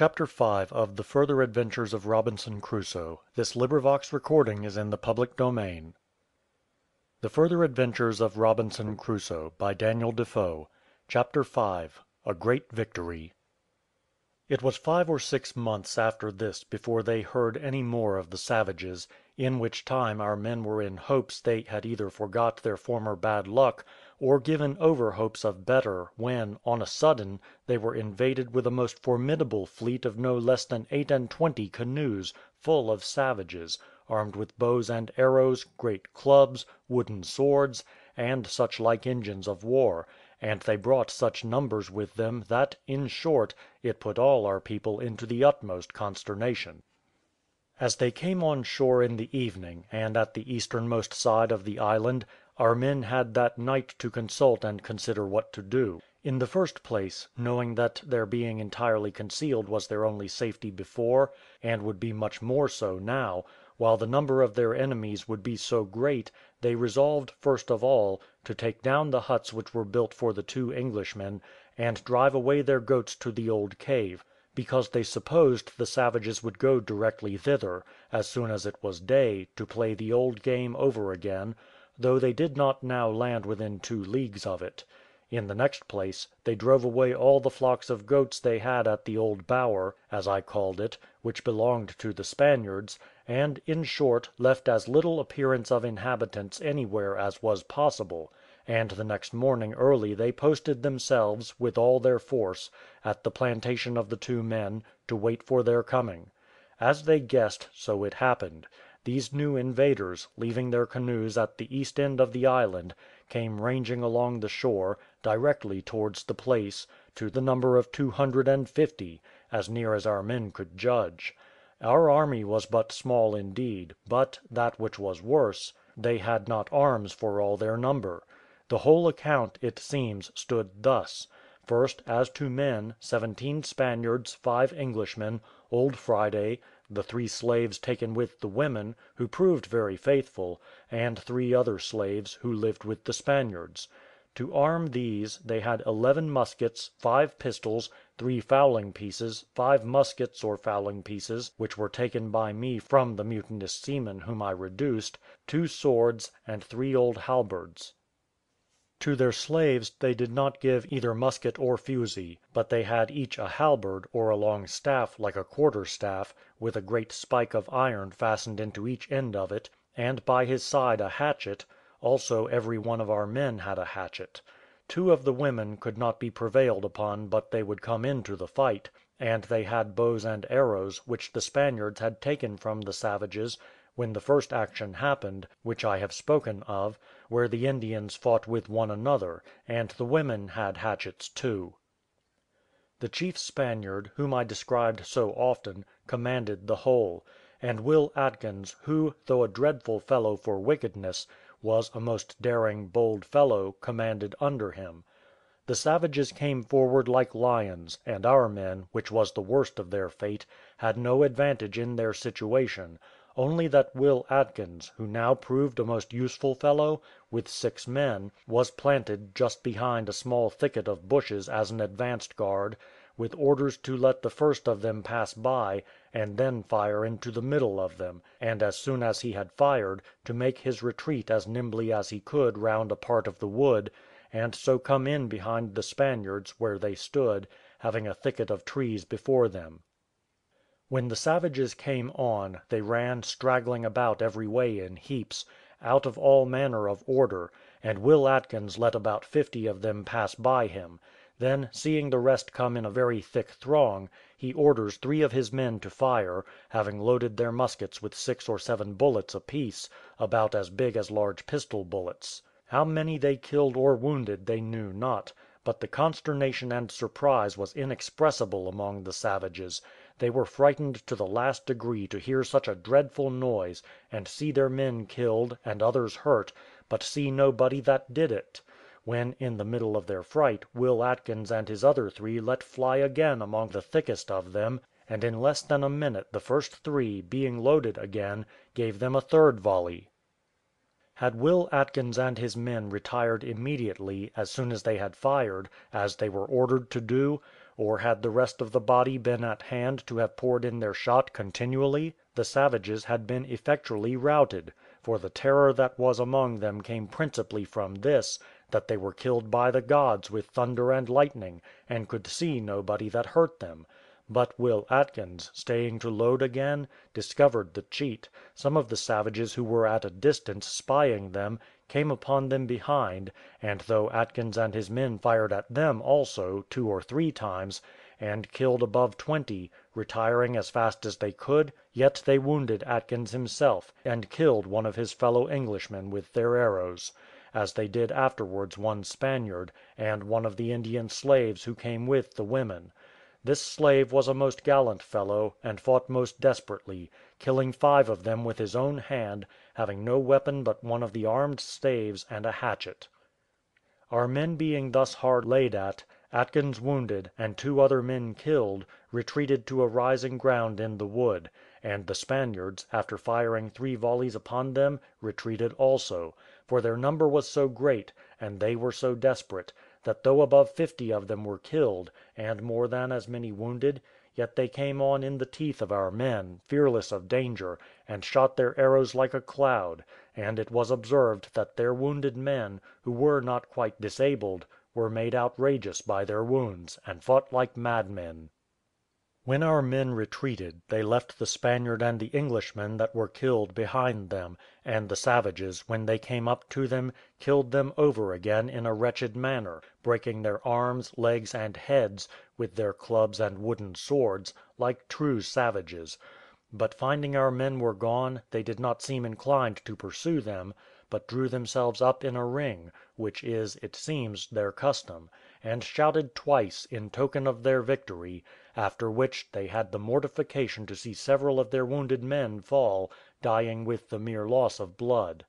Chapter 5 of the Further Adventures of Robinson Crusoe. This recording is in the public domain. The Further Adventures of Robinson Crusoe by Daniel Defoe. Chapter 5. A Great Victory. It was 5 or 6 months after this before they heard any more of the savages, in which time our men were in hopes they had either forgot their former bad luck, or given over hopes of better, when, on a sudden, they were invaded with a most formidable fleet of no less than 28 canoes, full of savages, armed with bows and arrows, great clubs, wooden swords, and such like engines of war; and they brought such numbers with them, that, in short, it put all our people into the utmost consternation. As they came on shore in the evening, and at the easternmost side of the island, our men had that night to consult and consider what to do. In the first place, knowing that their being entirely concealed was their only safety before, and would be much more so now, while the number of their enemies would be so great, they resolved, first of all, to take down the huts which were built for the 2 Englishmen, and drive away their goats to the old cave, because they supposed the savages would go directly thither, as soon as it was day, to play the old game over again, though they did not now land within 2 leagues of it. In the next place, they drove away all the flocks of goats they had at the old bower, as I called it, which belonged to the Spaniards, and, in short, left as little appearance of inhabitants anywhere as was possible; and the next morning early they posted themselves, with all their force, at the plantation of the 2 men, to wait for their coming. As they guessed, so it happened. These new invaders, leaving their canoes at the east end of the island, came ranging along the shore, directly towards the place, to the number of 250, as near as our men could judge. Our army was but small indeed, but, that which was worse, they had not arms for all their number. The whole account, it seems, stood thus: first, as to men, 17 Spaniards, 5 Englishmen, old Friday, the 3 slaves taken with the women, who proved very faithful, and 3 other slaves, who lived with the Spaniards. To arm these, they had 11 muskets, 5 pistols, 3 fowling pieces, 5 muskets or fowling pieces, which were taken by me from the mutinous seamen whom I reduced, 2 swords, and 3 old halberds. To their slaves they did not give either musket or fusee, but they had each a halberd, or a long staff like a quarterstaff, with a great spike of iron fastened into each end of it, and by his side a hatchet; also every one of our men had a hatchet. 2 of the women could not be prevailed upon but they would come into the fight, and they had bows and arrows, which the Spaniards had taken from the savages when the first action happened, which I have spoken of, where the Indians fought with one another, and the women had hatchets too. The chief Spaniard, whom I described so often, commanded the whole; and Will Atkins, who, though a dreadful fellow for wickedness, was a most daring, bold fellow, commanded under him. The savages came forward like lions, and our men, which was the worst of their fate, had no advantage in their situation, only that Will Atkins, who now proved a most useful fellow, with 6 men, was planted just behind a small thicket of bushes as an advanced guard, with orders to let the first of them pass by, and then fire into the middle of them, and as soon as he had fired, to make his retreat as nimbly as he could round a part of the wood, and so come in behind the Spaniards, where they stood, having a thicket of trees before them. When the savages came on, they ran straggling about every way in heaps, out of all manner of order, and Will Atkins let about 50 of them pass by him; then, seeing the rest come in a very thick throng, he orders 3 of his men to fire, having loaded their muskets with 6 or 7 bullets apiece, about as big as large pistol bullets. How many they killed or wounded they knew not, but the consternation and surprise was inexpressible among the savages. They were frightened to the last degree to hear such a dreadful noise, and see their men killed, and others hurt, but see nobody that did it; when, in the middle of their fright, Will Atkins and his other 3 let fly again among the thickest of them, and in less than a minute the first 3, being loaded again, gave them a 3rd volley. Had Will Atkins and his men retired immediately, as soon as they had fired, as they were ordered to do, or had the rest of the body been at hand to have poured in their shot continually, the savages had been effectually routed; for the terror that was among them came principally from this, that they were killed by the gods with thunder and lightning, and could see nobody that hurt them. But Will Atkins, staying to load again, discovered the cheat. Some of the savages who were at a distance spying them, came upon them behind, and though Atkins and his men fired at them also 2 or 3 times, and killed above 20, retiring as fast as they could, yet they wounded Atkins himself, and killed one of his fellow Englishmen with their arrows; as they did afterwards one Spaniard, and one of the Indian slaves who came with the women. This slave was a most gallant fellow, and fought most desperately, killing 5 of them with his own hand, having no weapon but one of the armed staves and a hatchet. Our men being thus hard laid at, Atkins wounded, and 2 other men killed, retreated to a rising ground in the wood; and the Spaniards, after firing 3 volleys upon them, retreated also; for their number was so great, and they were so desperate, that though above 50 of them were killed, and more than as many wounded, yet they came on in the teeth of our men, fearless of danger, and shot their arrows like a cloud; and it was observed that their wounded men, who were not quite disabled, were made outrageous by their wounds, and fought like madmen. When our men retreated, they left the Spaniard and the Englishmen that were killed behind them, and the savages, when they came up to them, killed them over again in a wretched manner, breaking their arms, legs, and heads, with their clubs and wooden swords, like true savages; but finding our men were gone, they did not seem inclined to pursue them, but drew themselves up in a ring, which is, it seems, their custom, and shouted twice, in token of their victory; after which they had the mortification to see several of their wounded men fall, dying with the mere loss of blood.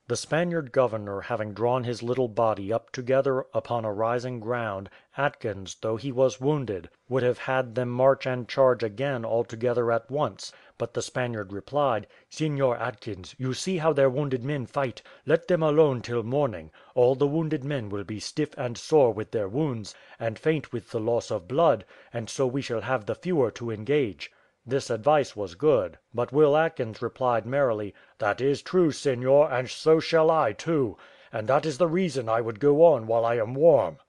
The Spaniard governor having drawn his little body up together upon a rising ground, Atkins, though he was wounded, would have had them march and charge again all together at once; but the Spaniard replied, "Seignior Atkins, you see how their wounded men fight; let them alone till morning; all the wounded men will be stiff and sore with their wounds, and faint with the loss of blood, and so we shall have the fewer to engage." This advice was good; but Will Atkins replied merrily, "That is true, seignior, and so shall I too; and that is the reason I would go on while I am warm."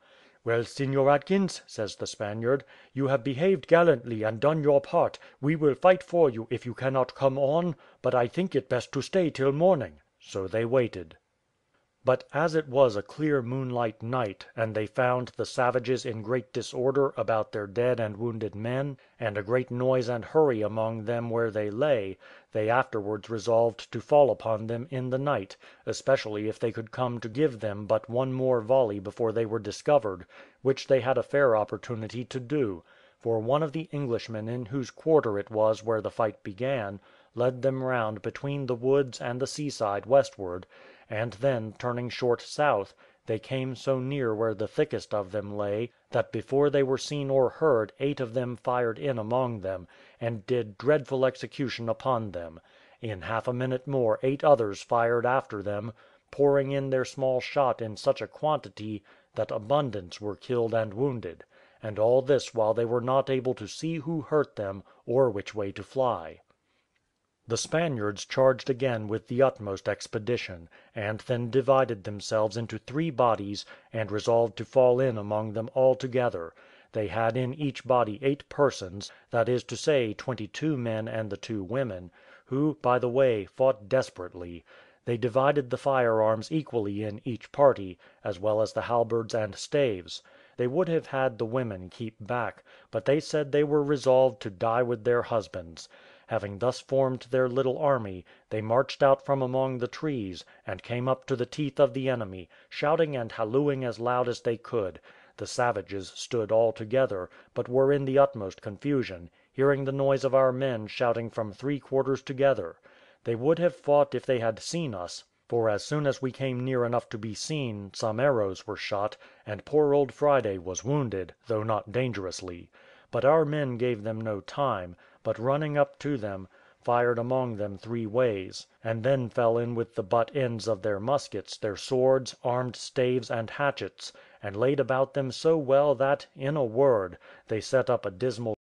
"Well, Seignior Atkins," says the Spaniard, "you have behaved gallantly and done your part; we will fight for you if you cannot come on, but I think it best to stay till morning." So they waited. But as it was a clear moonlight night, and they found the savages in great disorder about their dead and wounded men, and a great noise and hurry among them where they lay, they afterwards resolved to fall upon them in the night, especially if they could come to give them but one more volley before they were discovered, which they had a fair opportunity to do; for one of the Englishmen in whose quarter it was where the fight began, led them round between the woods and the seaside westward, and then turning short south, they came so near where the thickest of them lay, that before they were seen or heard 8 of them fired in among them, and did dreadful execution upon them. In half a minute more 8 others fired after them, pouring in their small shot in such a quantity that abundance were killed and wounded; and all this while they were not able to see who hurt them, or which way to fly. The Spaniards charged again with the utmost expedition, and then divided themselves into 3 bodies, and resolved to fall in among them all together. They had in each body 8 persons, that is to say 22 men and the 2 women, who, by the way, fought desperately. They divided the firearms equally in each party, as well as the halberds and staves. They would have had the women keep back, but they said they were resolved to die with their husbands. Having thus formed their little army, they marched out from among the trees, and came up to the teeth of the enemy, shouting and hallooing as loud as they could. The savages stood all together, but were in the utmost confusion, hearing the noise of our men shouting from 3 quarters together. They would have fought if they had seen us, for as soon as we came near enough to be seen, some arrows were shot, and poor old Friday was wounded, though not dangerously. But our men gave them no time, but running up to them, fired among them 3 ways, and then fell in with the butt ends of their muskets, their swords, armed staves, and hatchets, and laid about them so well that, in a word, they set up a dismal